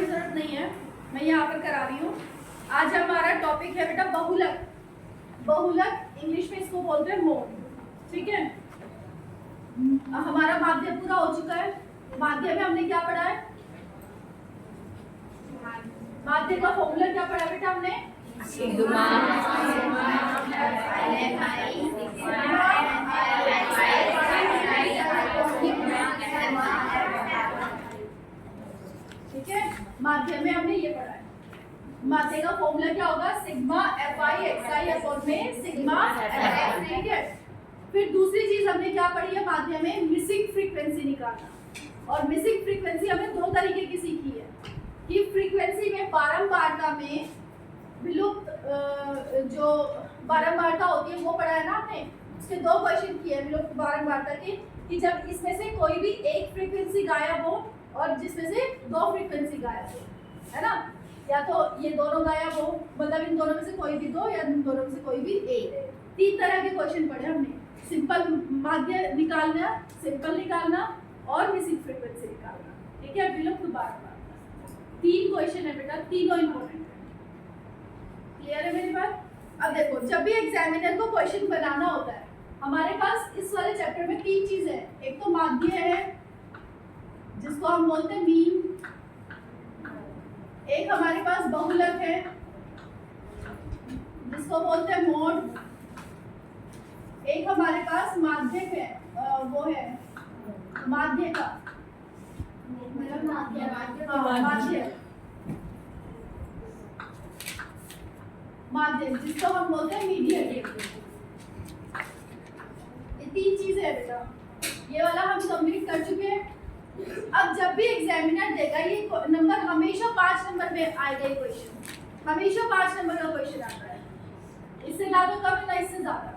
की जरूरत नहीं है, मैं यहाँ पर करा रही हूँ। आज हमारा टॉपिक है बेटा बहुलक। बहुलक इंग्लिश में इसको बोलते हैं मोड, ठीक है। हमारा माध्य पूरा हो चुका है। माध्य में हमने क्या पढ़ा है? माध्य का फॉर्मूला क्या पढ़ा बेटा हमने? सिग्मा ठीक है, माध्य में हमने ये पढ़ा है। माध्य का फॉर्मूला क्या होगा? सिग्मा fi xi अपॉन में सिग्मा fx, ठीक है। फिर दूसरी चीज हमने क्या पढ़ी है माध्य में? मिसिंग फ्रीक्वेंसी निकालना। और मिसिंग फ्रीक्वेंसी हमने दो तरीके की सीखी है कि फ्रीक्वेंसी में बारंबारता में विलुप्त जो बारंबारता होती है वो पढ़ा है ना हमने। उसके दो क्वेश्चन किए हैं विलुप्त बारंबारता के, कि जब इसमें से कोई भी एक फ्रीक्वेंसी गायब हो और जिसमें से दो फ्रीक्वेंसी गायब हो, है ना। या तो ये दोनों गायब हो, मतलब इन दोनों में से कोई भी दो या इन दोनों में से कोई भी एक। तीन तरह के क्वेश्चन पढ़े हमने। सिंपल माध्य निकालना, सिंपल निकालना और मिसिंग फ्रीक्वेंसी निकालना, ठीक है। विलुप्त बारंबारता, तीन क्वेश्चन है बेटा, तीनों इंपॉर्टेंट है। क्लियर है मेरी बात? अब देखो, जब भी एग्जामिनर को क्वेश्चन बनाना होता है, हमारे पास इस वाले चैप्टर में तीन चीजें हैं। एक तो माध्य है जिसको हम बोलते हैं मीन, एक हमारे पास बहुलक है जिसको बोलते हैं मोड, एक हमारे पास माध्यक है, वो है माध्य का माध्य जिसको हम बोलते हैं मीडियम। ये तीन चीजें है बेटा, ये वाला हम कंप्लीट कर चुके हैं। अब जब भी एग्जामिनर देगा ये नंबर हमेशा 5 नंबर में आएगा। ये क्वेश्चन हमेशा 5 नंबर का क्वेश्चन आता है, इससे ना तो कम ना इससे ज्यादा।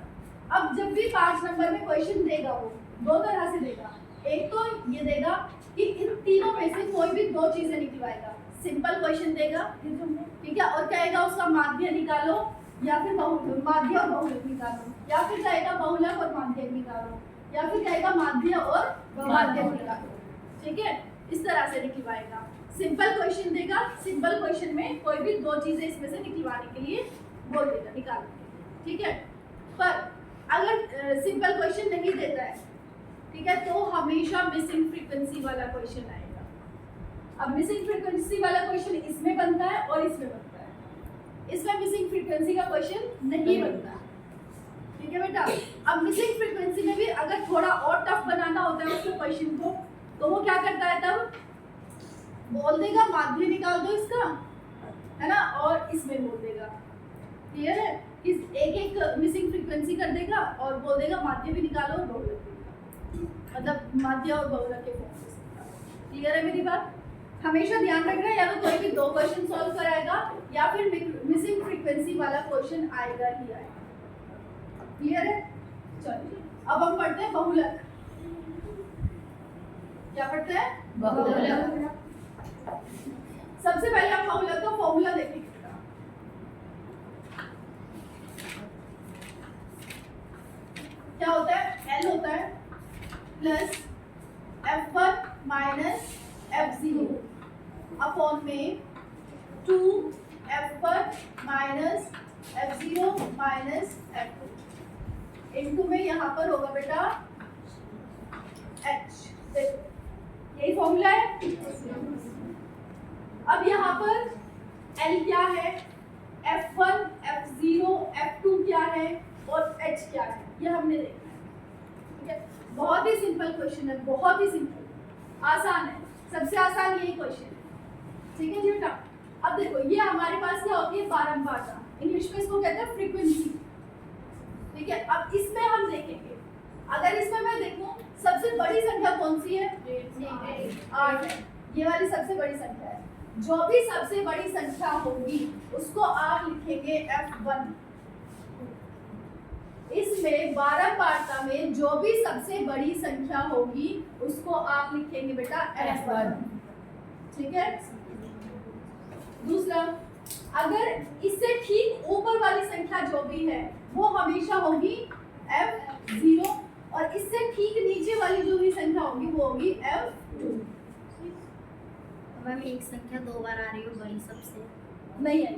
अब जब भी 5 नंबर में क्वेश्चन देगा वो दो तरह से देगा। एक तो ये देगा कि इन तीनों में से कोई भी दो चीजें निकलवाएगा। सिंपल क्वेश्चन देगा, ठीक है, और कहेगा उसका माध्य निकालो या फिर माध्य और बहुलक निकालो, या फिर कहेगा बहुलक और माध्य निकालो, या फिर कहेगा माध्य और माध्य निकालो, ठीक है। इस तरह से निकलवाएगा। सिंपल क्वेश्चन देगा, सिंपल क्वेश्चन में कोई भी दो चीजें इसमें से निकलवाने के लिए बोल देगा, निकालने के लिए, ठीक है। पर अगर सिंपल क्वेश्चन नहीं देता है, ठीक है, तो हमेशा मिसिंग फ्रीक्वेंसी वाला क्वेश्चन आएगा। अब मिसिंग फ्रीक्वेंसी वाला क्वेश्चन इसमें बनता है और इसमें बनता है। इसमें मिसिंग फ्रीक्वेंसी का क्वेश्चन नहीं बनता, ठीक है बेटा। अब मिसिंग फ्रीक्वेंसी में भी अगर थोड़ा और टफ बनाना होता है उसको क्वेश्चन को, तो वो क्या करता है? तब बोल देगा माध्य निकाल दो इसका, है ना, और इसमें बोल देगा। क्लियर है? एक एक मिसिंग फ्रीक्वेंसी कर देगा और बोल देगा माध्य भी निकालो और बहुलक भी निकालो, मतलब माध्य और बहुलक के फॉर्म से। क्लियर है मेरी बात? हमेशा ध्यान रखना, या तो कोई भी दो क्वेश्चन सॉल्व कराएगा या फिर मिसिंग फ्रीक्वेंसी वाला क्वेश्चन आएगा ही आएगा। क्लियर है? चलिए अब हम पढ़ते हैं बहुलक। क्या पढ़ते हैं? बहुलक। सबसे पहले हम बहुलक का फॉर्मूला देखेंगे। क्या होता है? L होता है plus F1 minus F0 upon में 2F1 minus F0 minus F2 into में यहाँ पर होगा बेटा H। यही फॉर्मूला है। अब यहाँ पर L क्या है, F1, F0, F2 क्या है और H क्या है, ये हमने देखना है, ठीक है। बहुत ही सिंपल क्वेश्चन है, बहुत ही सिंपल, आसान है, सबसे आसान यही क्वेश्चन है, ठीक है जी बेटा। अब देखो, ये हमारे पास क्या होती है? बारंबारता, इंग्लिश में इसको कहते हैं फ्रीक्वेंसी, ठीक है। अब इसमें हम देखेंगे, अगर इसमें मैं देखूं सबसे बड़ी संख्या कौन सी है? 8 है। ये वाली सबसे बड़ी संख्या है। जो भी सबसे बड़ी संख्या होगी उसको आप लिखेंगे F1। इसमें बारंबारता में जो भी सबसे बड़ी संख्या होगी उसको आप लिखेंगे बेटा F1, ठीक है। दूसरा, अगर इससे ठीक ऊपर वाली संख्या जो भी है वो हमेशा होगी F0 और इससे ठीक नीचे वाली जो भी संख्या होगी वो होगी F2। मैम एक संख्या 2 बार आ रही हो बड़ी सबसे। नहीं है,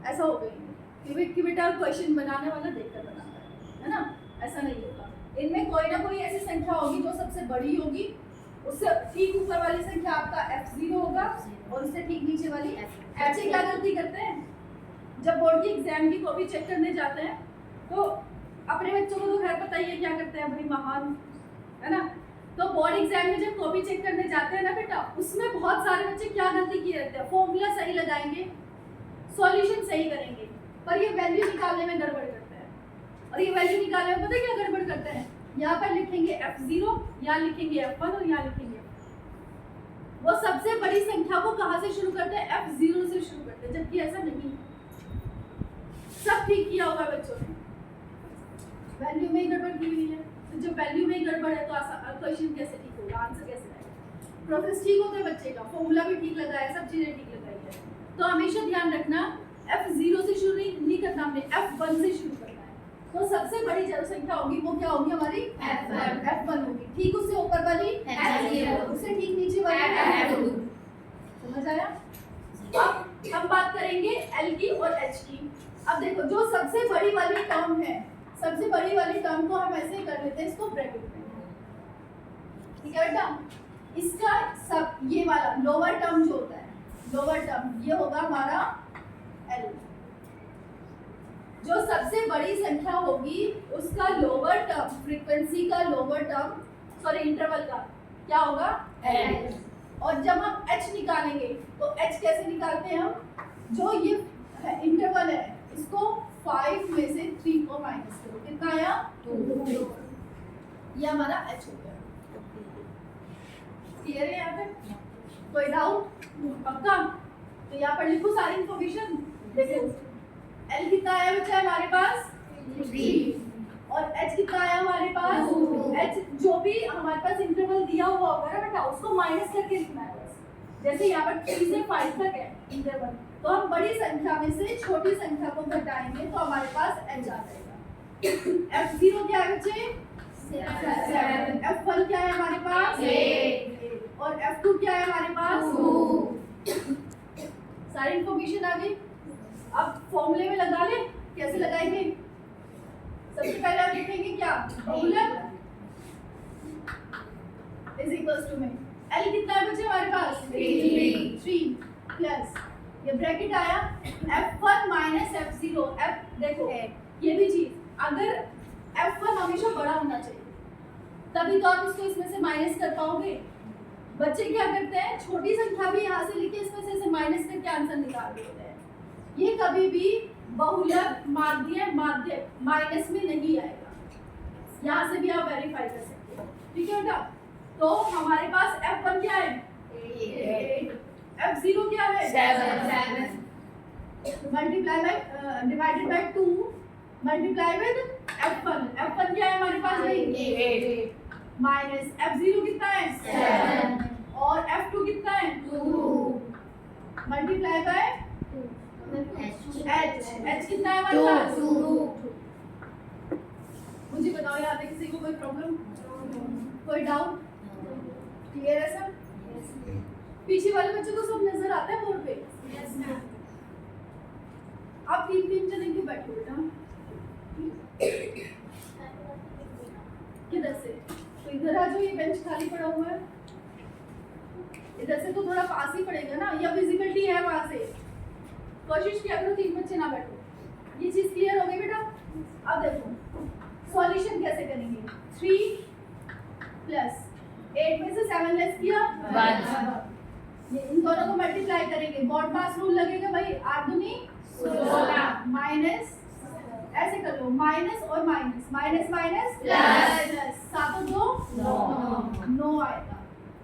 ऐसा हो गई कि बेटा क्वेश्चन बनाने वाला देखकर बनाता है ना, ऐसा नहीं होगा। इनमें कोई ना कोई ऐसी संख्या होगी जो सबसे बड़ी होगी, उससे ठीक ऊपर वाली संख्या आपका F0 होगा और उससे ठीक नीचे वाली ऐसे क्या गलती करते हैं, जब बोर्ड की एग्जाम की कॉपी चेक करने जाते हैं तो अपने बच्चों को तो खैर पता ही है क्या करते हैं, बड़ी महान है ना। तो बोर्ड एग्जाम में जब कॉपी चेक करने जाते हैं ना बेटा, उसमें बहुत सारे बच्चे क्या गलती किए रहते हैं, फॉर्मूला सही लगाएंगे, सॉल्यूशन सही करेंगे, पर ये वैल्यू निकालने में गड़बड़ करते हैं। और ये वैल्यू निकालने में पता है क्या गड़बड़ करते हैं, यहाँ पर लिखेंगे F0, यहाँ लिखेंगे F1 और यहाँ लिखेंगे F2। वो सबसे बड़ी संख्या को कहाँ से शुरू करते हैं, F0 से शुरू करते हैं, जबकि ऐसा नहीं। सब ठीक किया होगा बच्चों ने, वैल्यू में ही गड़बड़ की हुई है। तो जब वैल्यू में ही गड़बड़ है तो क्वेश्चन कैसे ठीक होगा, आंसर कैसे आएगा। प्रोसेस ठीक होता है बच्चे का, फॉर्मूला भी ठीक लगा है, सब चीजें ठीक लगाई है। तो हमेशा ध्यान रखना F0 से शुरू नहीं करना, हमने F1 से शुरू करना है। तो सबसे बड़ी जनसंख्या होगी वो क्या होगी हमारी F1 होगी, ठीक उससे ऊपर वाली F0, उससे ठीक नीचे वाली F2। समझ आया। अब हम बात करेंगे L की और H की। अब देखो जो सबसे बड़ी वाली टर्म है, सबसे बड़ी वाली टर्म को हम ऐसे कर लेते हैं, इसको ब्रैकेट में, ठीक है बेटा। इसका सब ये वाला लोअर टर्म जो होता है, लोअर टर्म ये होगा हमारा L। जो सबसे बड़ी संख्या होगी उसका लोअर टर्म, फ्रीक्वेंसी का लोअर टर्म, सॉरी इंटरवल का क्या होगा L। और जब हम H निकालेंगे तो H कैसे निकालते हैं हम, जो ये इंटरवल है इसको 5 में से 3 को माइनस करो, कितना आया 2। ये हमारा H हो गया। क्लियर है यहाँ पे, कोई डाउट पक्का। तो यहाँ पर लिखो सारी इंफॉर्मेशन। देखो L कितना आया बच्चा हमारे पास 3 और H कितना आया हमारे पास 2। H जो भी हमारे पास इंटरवल दिया हुआ होगा ना बेटा, उसको माइनस करके लिखना है बस। जैसे यहाँ पर 3 से 5 तक है इंटरवल, तो हम बड़ी संख्या में से छोटी संख्या को घटाएंगे तो हमारे पास H आ जाएगा। F0 क्या है बच्चे 7, F1 क्या है हमारे पास 8 और F2 क्या है हमारे पास 2। सारी इंफॉर्मेशन आ गई। अब फॉर्मूले में लगा ले, कैसे लगाएंगे। सबसे पहले आप लिखेंगे क्या, बहुलक इज इक्वल्स टू में L कितना है बच्चे हमारे पास 3 प्लस ये ब्रैकेट आया F1 माइनस F0। F देखो ये भी चीज, अगर F1 हमेशा बड़ा होना चाहिए तभी तो आप इसको इसमें से माइनस कर पाओगे। बच्चे क्या करते हैं, छोटी संख्या भी यहाँ से लिखे इसमें से इसे माइनस करके आंसर निकाल देते हैं। ये कभी भी बहुलक माध्य माइनस में नहीं आएगा, यहाँ से भी आप वेरीफाई कर सकते हो, ठीक है बेटा। तो हमारे पास F1 क्या है 8, F0 क्या है 7 multiply by divided by 2 multiply with F1 क्या है हमारे पास 8 माइनस F0 कितना है 7 और F2 कितना है 2 मल्टीप्लाई बाय H कितना है हमारे पास 2। मुझे बताओ यहाँ पे किसी को कोई प्रॉब्लम, कोई डाउट, क्लियर है सब। पीछे वाले बच्चों को सब नजर आता है बोर्ड पे। Yes ma'am. आप 3 जने क्यों बैठे बेटा, किधर से, तो इधर आ जाओ, ये बेंच खाली पड़ा हुआ है। इधर से तो थोड़ा पास ही पड़ेगा ना, या विजिबिलिटी है वहां से। कोशिश किया करो 3 बच्चे ना बैठो। ये चीज क्लियर हो गई बेटा। अब देखो सॉल्यूशन कैसे करेंगे, 3 प्लस 8 में से 7 लेस किया 1, ये इन दोनों को मल्टीप्लाई करेंगे, बॉड मास रूल लगेगा भाई, 8 दूनी 16 माइनस, ऐसे कर लो माइनस और माइनस, माइनस माइनस प्लस, 7 और 2 9 आएगा।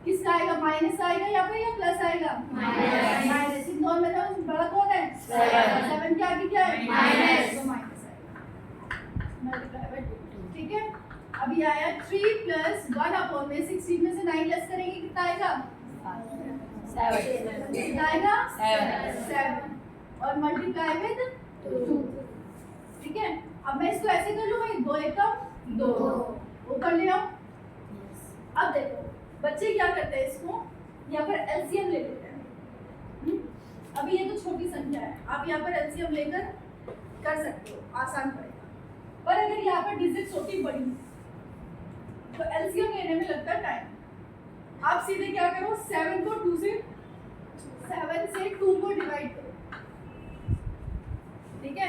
किसका आएगा, माइनस आएगा यहाँ पे या प्लस आएगा, माइनस। इन दोनों में से बड़ा कौन है 7 के आगे क्या है माइनस, तो माइनस आएगा मल्टीप्लाई बाय 2, ठीक है। अभी आया 3 प्लस 1 अपॉन में 16 में से 9 लेस करेंगे कितना आएगा 7, कितना आएगा 7 और मल्टीप्लाई विद 2, ठीक है। अब मैं इसको ऐसे कर लूं भाई, 2 एकम 2 ऊपर ले आओ। अब देखो बच्चे क्या करते हैं, इसको यहाँ पर एलसीएम ले लेते हैं। अभी ये तो छोटी संख्या है, आप यहाँ पर एलसीएम लेकर कर सकते हो, आसान पड़ेगा। पर अगर यहाँ पर डिजिट छोटी बड़ी तो एलसीएम लेने में लगता है टाइम। आप सीधे क्या करो, 7 को 2 से 2 को डिवाइड करो, ठीक है।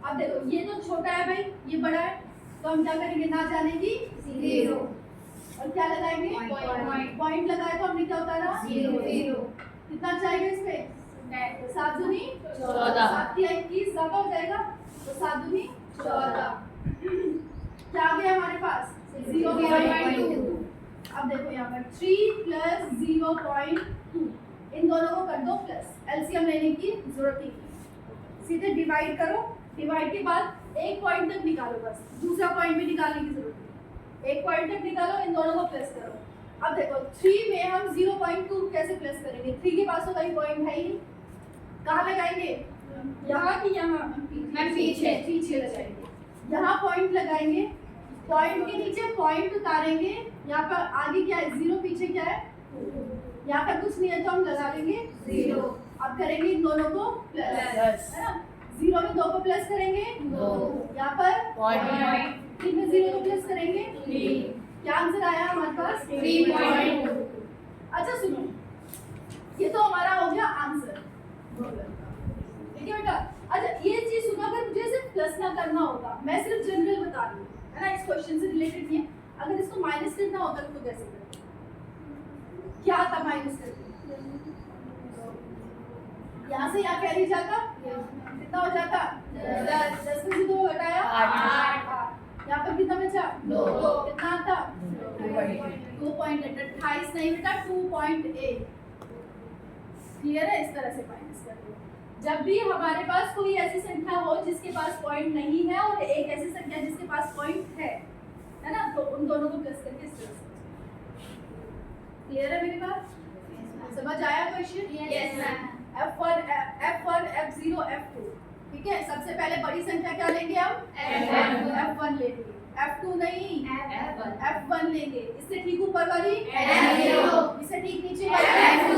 अब देखो ये तो छोटा है भाई, ये बड़ा है, तो हम क्या करेंगे, ना जाने की 0 और क्या लगाएंगे, पॉइंट लगाए तो हमने क्या उतारा 0। कितना चाहिए इस पे, 7 दूनी 14, 7 की 21 ज्यादा हो जाएगा, तो 7 दूनी 14। क्या आ गया हमारे पास 0.2। अब देखो यहाँ पर 3 प्लस 0.2, इन दोनों को कर दो प्लस, एलसीएम लेने की जरूरत ही नहीं, सीधे डिवाइड करो। डिवाइड के बाद एक पॉइंट तक निकालो, बस दूसरा पॉइंट भी निकालने की जरूरत नहीं, एक पॉइंट तक निकालो, इन दोनों को प्लस करो। अब देखो 3 में हम 0.2 कैसे प्लस करेंगे, 3 के पास तो कोई पॉइंट है ही नहीं, कहाँ लगाएंगे, यहाँ की यहाँ पीछे लगाएंगे, यहाँ पॉइंट लगाएंगे, पॉइंट के नीचे पॉइंट उतारेंगे, यहाँ पर आगे क्या है 0, पीछे क्या है, यहाँ पर कुछ नहीं है तो हम लगा लेंगे 0। अब करेंगे इन दोनों को प्लस, है ना, 0 में 2 को प्लस करेंगे 2, यहाँ पर 3 में 0 को प्लस करेंगे 3। क्या आंसर आया हमारे पास 3.2। अच्छा सुनो, ये तो हमारा हो गया आंसर, ठीक है बेटा। अच्छा ये चीज सुनो, अगर मुझे सिर्फ प्लस ना करना होगा, मैं सिर्फ जनरल बता रही हूँ, है ना, इस क्वेश्चन से रिलेटेड नहीं है, अगर इसको माइनस करना होता तो कैसे करते, क्या आता माइनस करके, यहाँ से यहाँ कैरी जाता, कितना हो जाता 10 में से 2 घटाया 8, यहाँ पर कितना बचा 2, कितना आता 2.8, 28 नहीं बेटा 2.8। क्लियर है, इस तरह से माइनस कर दो। जब भी हमारे पास कोई ऐसी संख्या हो जिसके पास पॉइंट नहीं है और एक ऐसी संख्या जिसके पास पॉइंट है ना, तो उन दोनों को प्लस करके इस तरह से। क्लियर है मेरी बात, समझ आया question? Yes ma'am. F1, F0, F2, ठीक है। सबसे पहले बड़ी संख्या क्या लेंगे हम, F1 लेंगे, F2 नहीं F1 लेंगे। इससे ठीक ऊपर वाली F0, इससे ठीक नीचे वाली F2।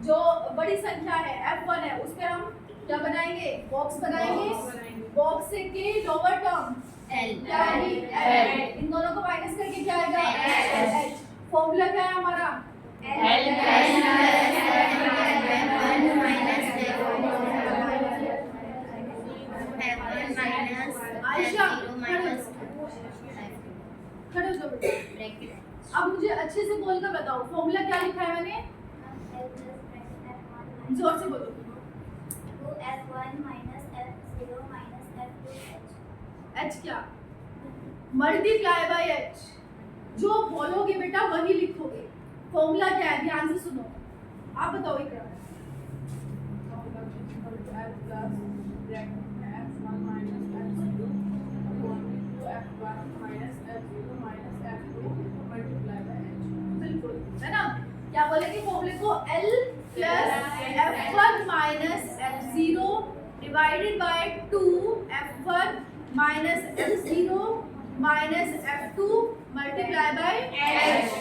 जो बड़ी संख्या है F1 है, उस पे हम क्या बनाएंगे, बॉक्स बनाएंगे, बॉक्स से के लोअर टर्म यानी L, इन दोनों को माइनस करके क्या आएगा H। फॉर्मूला क्या है हमारा खड़े हो जाओ बेटा। अब मुझे अच्छे से बोल कर बताओ, फॉर्मूला क्या लिखा है मैंने, जोर से बोलो। H क्या, मल्टीप्लाई बाय H, जो बोलोगे बेटा वही लिखोगे। फॉर्मूला क्या है, ध्यान से सुनो, आप बताओ इकरा। है ना, क्या बोलेंगे फॉर्मूले को, L plus F1 minus F0 divided by 2 F1 minus F0 minus F2 multiply by H।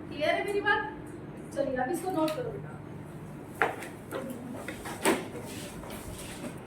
Clear है मेरी बात? चलिए अब इसको नोट करो बेटा।